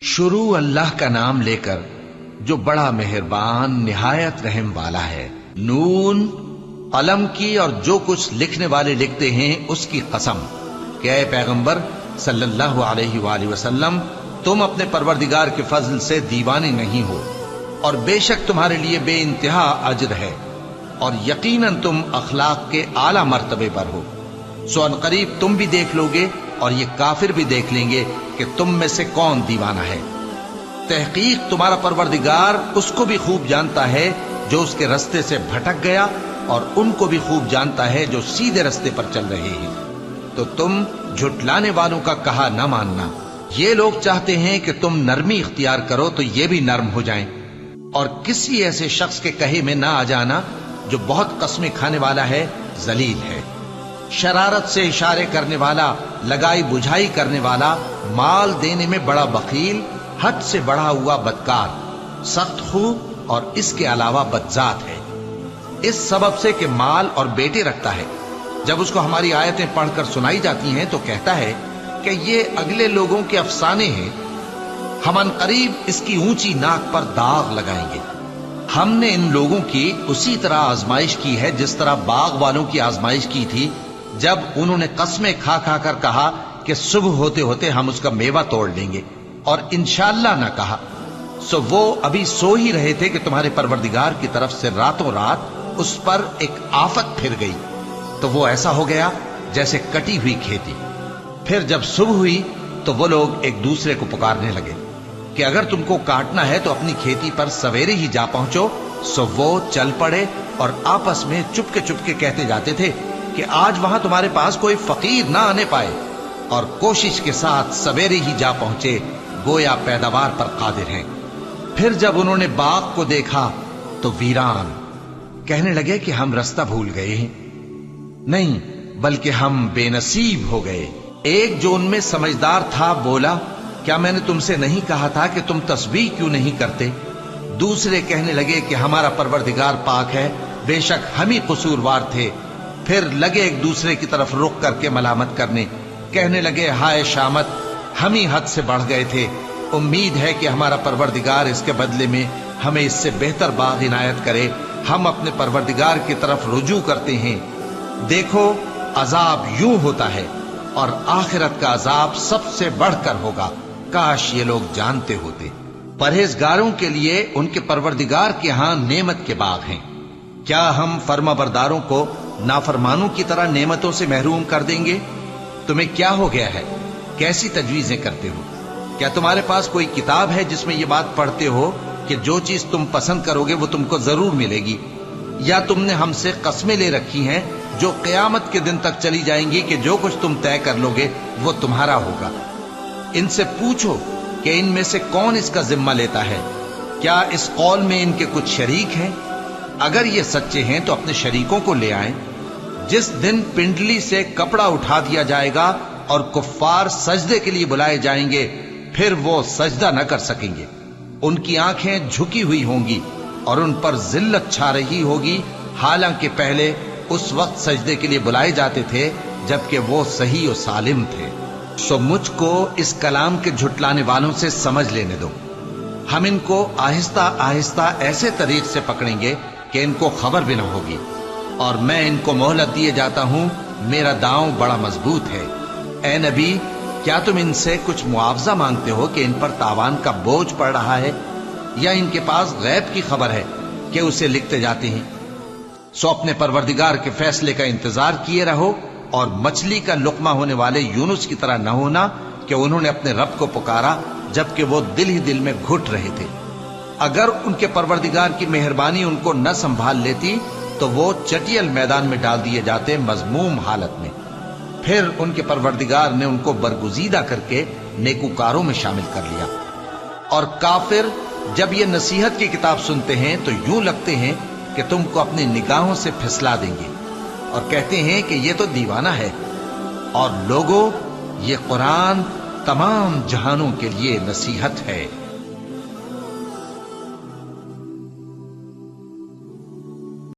शुरू अल्लाह का नाम लेकर जो बड़ा मेहरबान निहायत रहम वाला है। नून, कलम की और जो कुछ लिखने वाले लिखते हैं उसकी कसम कि ऐ पैगंबर सल्लल्लाहु अलैहि वसल्लम, तुम अपने परवरदिगार के फजल से दीवाने नहीं हो और बेशक तुम्हारे लिए बेइंतहा अजर है और यकीनन तुम अखलाक के आला मर्तबे पर हो। सो अनकरीब तुम भी देख लोगे और ये काफिर भी देख लेंगे कि तुम में से कौन दीवाना है। तहकीक तुम्हारा परवरदिगार उसको भी खूब जानता है जो उसके रास्ते से भटक गया और उनको भी खूब जानता है जो सीधे रास्ते पर चल रहे हैं। तो तुम झुटलाने वालों का कहा न मानना। ये लोग चाहते हैं कि तुम नरमी इख्तियार करो तो ये भी नर्म हो जाएं, और किसी ऐसे शख्स के कहे में ना आ जाना जो बहुत कस्में खाने वाला है, जलील है, शरारत से इशारे करने वाला, लगाई बुझाई करने वाला, माल देने में बड़ा बखील, हद से बढ़ा हुआ बदकार, सख्त खू और इसके अलावा बदजात है। इस सबब से कि माल और बेटे रखता है, जब उसको हमारी आयतें पढ़कर सुनाई जाती हैं तो कहता है कि ये अगले लोगों के अफसाने हैं, हम अनकरीब इसकी ऊंची नाक पर दाग लगाएंगे। हमने इन लोगों की उसी तरह आजमाइश की है जिस तरह बाग वालों की आजमाइश की थी, जब उन्होंने कस्में खा खा कर कहा कि सुबह होते होते हम उसका मेवा तोड़ लेंगे और इंशाअल्लाह ना कहा। सो वो अभी सो ही रहे थे कि तुम्हारे परवरदिगार की तरफ से रातों रात उस पर एक आफत फिर गई, तो वो ऐसा हो गया जैसे कटी हुई खेती। फिर जब सुबह हुई तो वो लोग एक दूसरे को पुकारने लगे कि अगर तुमको काटना है तो अपनी खेती पर सवेरे ही जा पहुंचो। सो वो चल पड़े और आपस में चुपके चुपके कहते जाते थे कि आज वहां तुम्हारे पास कोई फकीर ना आने पाए, और कोशिश के साथ सवेरे ही जा पहुंचे, गोया पैदावार पर कादिर हैं। फिर जब उन्होंने बाग को देखा तो वीरान, कहने लगे कि हम रास्ता भूल गए हैं। नहीं, बल्कि हम बेनसीब हो गए। एक जो उनमें समझदार था बोला, क्या मैंने तुमसे नहीं कहा था कि तुम तस्बीह क्यों नहीं करते? दूसरे कहने लगे कि हमारा परवरदिगार पाक है, बेशक हम ही कसूरवार थे। फिर लगे एक दूसरे की तरफ रुख करके मलामत करने, कहने लगे हाय शामत, हम ही हद से बढ़ गए थे। उम्मीद है कि हमारा परवरदिगार इसके बदले में हमें इससे बेहतर बाग इनायत करे। हम अपने परवरदिगार की तरफ रुजू करते हैं। देखो, अजाब यूं होता है और आखिरत का अजाब सबसे बढ़कर होगा। काश ये लोग जानते होते। परहेजगारों के लिए उनके परवरदिगार के यहां नेमत के बाग हैं। क्या हम फर्माबरदारों को नाफरमानों की तरह नेमतों से महरूम कर देंगे? तुम्हें क्या हो गया है? कैसी तजवीजें करते हो? क्या तुम्हारे पास कोई किताब है जिसमें यह बात पढ़ते हो कि जो चीज तुम पसंद करोगे वो तुमको जरूर मिलेगी? या तुमने हमसे कस्में ले रखी हैं जो क़यामत के दिन तक चली जाएंगी कि जो कुछ तुम तय कर लोगे वो तुम्हारा होगा? इनसे पूछो कि इनमें से कौन इसका जिम्मा लेता है। क्या इस कौल में इनके कुछ शरीक हैं? अगर ये सच्चे हैं तो अपने शरीकों को ले आएं। जिस दिन पिंडली से कपड़ा उठा दिया जाएगा और कुफ्फार सजदे के लिए बुलाए जाएंगे, फिर वो सजदा न कर सकेंगे। उनकी आंखें झुकी हुई होंगी और उन पर जिल्लत छा रही होगी, हालांकि पहले उस वक्त सजदे के लिए बुलाए जाते थे जबकि वो सही और सालिम थे। सो मुझको इस कलाम के झुटलाने वालों से समझ लेने दो। हम इनको आहिस्ता आहिस्ता ऐसे तरीक से पकड़ेंगे कि इनको खबर भी न होगी, और मैं इनको मोहलत दिए जाता हूं। मेरा दांव बड़ा मजबूत है। ए नबी, क्या तुम इनसे कुछ मुआवजा मांगते हो कि इन पर तावान का बोझ पड़ रहा है, या इनके पास गैब की खबर है कि उसे लिखते जाते हैं? सो अपने परवरदिगार के फैसले का इंतजार किए रहो, और मछली का लुकमा होने वाले यूनुस की तरह न होना कि उन्होंने अपने रब को पुकारा जबकि वो दिल ही दिल में घुट रहे थे। अगर उनके परवरदिगार की मेहरबानी उनको न संभाल लेती तो वो चटियल मैदान में डाल दिए जाते, मजमूम हालत में। फिर उनके परवरदिगार ने उनको बरगुजीदा करके नेकूकारों में शामिल कर लिया। और काफिर जब ये नसीहत की किताब सुनते हैं तो यूं लगते हैं कि तुमको अपनी निगाहों से फिसला देंगे, और कहते हैं कि ये तो दीवाना है। और लोगों, ये कुरान तमाम जहानों के लिए नसीहत है।